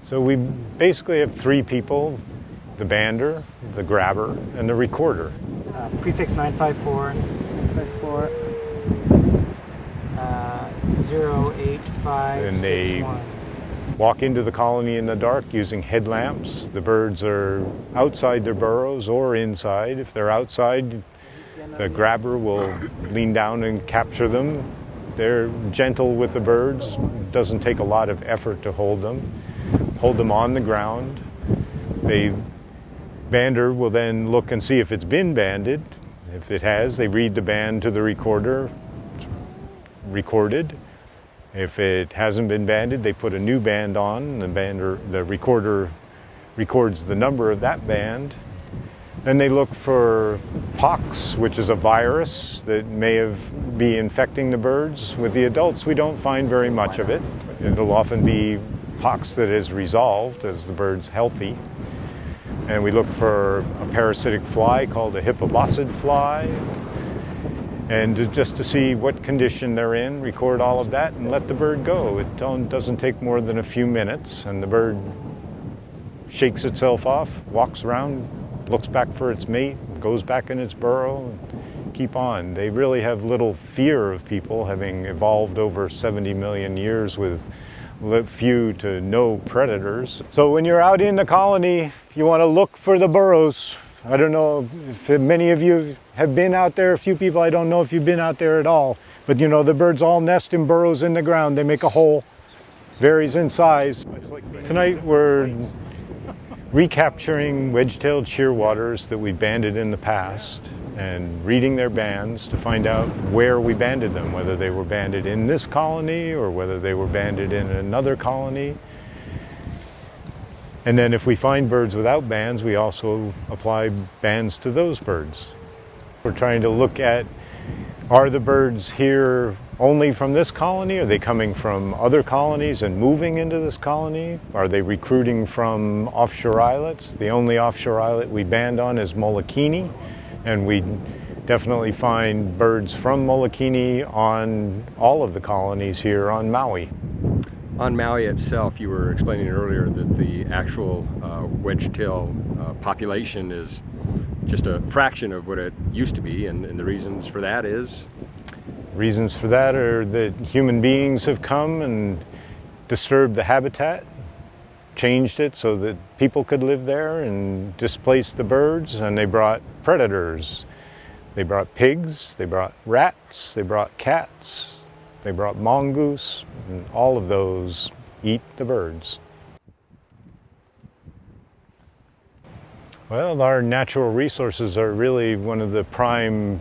So we basically have three people: the bander, the grabber, and the recorder. Prefix 954, 08561. And they walk into the colony in the dark using headlamps. The birds are outside their burrows or inside. If they're outside, the grabber will lean down and capture them. They're gentle with the birds. Doesn't take a lot of effort to hold them on the ground. The bander will then look and see if it's been banded. If it has, they read the band to the recorder, recorded. If it hasn't been banded, they put a new band on. The recorder records the number of that band. Then they look for pox, which is a virus that may be infecting the birds. With the adults, we don't find very much of it. It'll often be pox that is resolved as the bird's healthy. And we look for a parasitic fly called a hippobossid fly. And just to see what condition they're in, record all of that and let the bird go. It doesn't take more than a few minutes, and the bird shakes itself off, walks around, looks back for its mate, goes back in its burrow, and keep on. They really have little fear of people, having evolved over 70 million years with few to no predators. So when you're out in the colony, you want to look for the burrows. I don't know if many of you have been out there. A few people, I don't know if you've been out there at all. But you know, the birds all nest in burrows in the ground. They make a hole, varies in size. Tonight we're recapturing wedge-tailed shearwaters that we banded in the past and reading their bands to find out where we banded them, whether they were banded in this colony or whether they were banded in another colony. And then if we find birds without bands, we also apply bands to those birds. We're trying to look at, are the birds here only from this colony? Are they coming from other colonies and moving into this colony? Are they recruiting from offshore islets? The only offshore islet we band on is Molokini, and we definitely find birds from Molokini on all of the colonies here on Maui. On Maui itself, you were explaining earlier that the actual wedge-tail population is just a fraction of what it used to be, and the reasons for that is? Reasons for that are that human beings have come and disturbed the habitat, changed it so that people could live there, and displaced the birds, and they brought predators. They brought pigs, they brought rats, they brought cats, they brought mongoose, and all of those eat the birds. Well, our natural resources are really one of the prime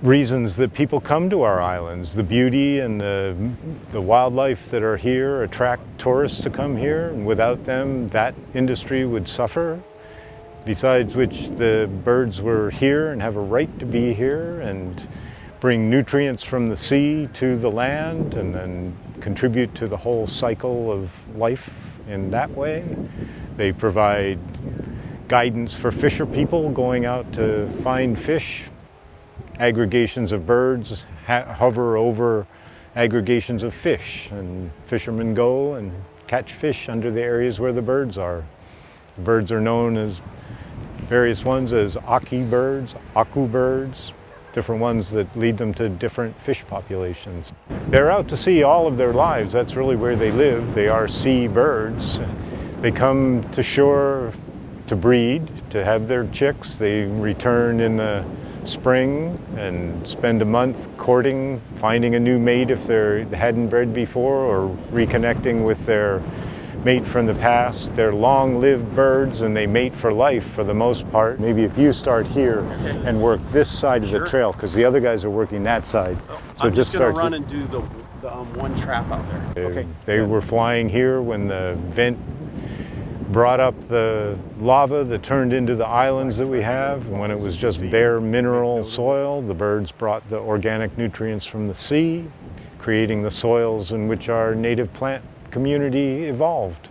reasons that people come to our islands. The beauty and the wildlife that are here attract tourists to come here, and without them, that industry would suffer. Besides which, the birds were here and have a right to be here and bring nutrients from the sea to the land and then contribute to the whole cycle of life in that way. They provide guidance for fisher people going out to find fish. Aggregations of birds hover over aggregations of fish, and fishermen go and catch fish under the areas where the birds are. The birds are known as various ones as aki birds, aku birds, different ones that lead them to different fish populations. They're out to sea all of their lives. That's really where they live. They are sea birds. They come to shore to breed, to have their chicks. They return in the spring and spend a month courting, finding a new mate if they hadn't bred before, or reconnecting with their mate from the past. They're long-lived birds and they mate for life for the most part. Maybe if you start here and work this side of the trail, because the other guys are working that side. So I'm just going to run and do the one trap out there. Okay. They were flying here when the vent brought up the lava that turned into the islands that we have. And when it was just bare mineral soil, the birds brought the organic nutrients from the sea, creating the soils in which our native plant community evolved.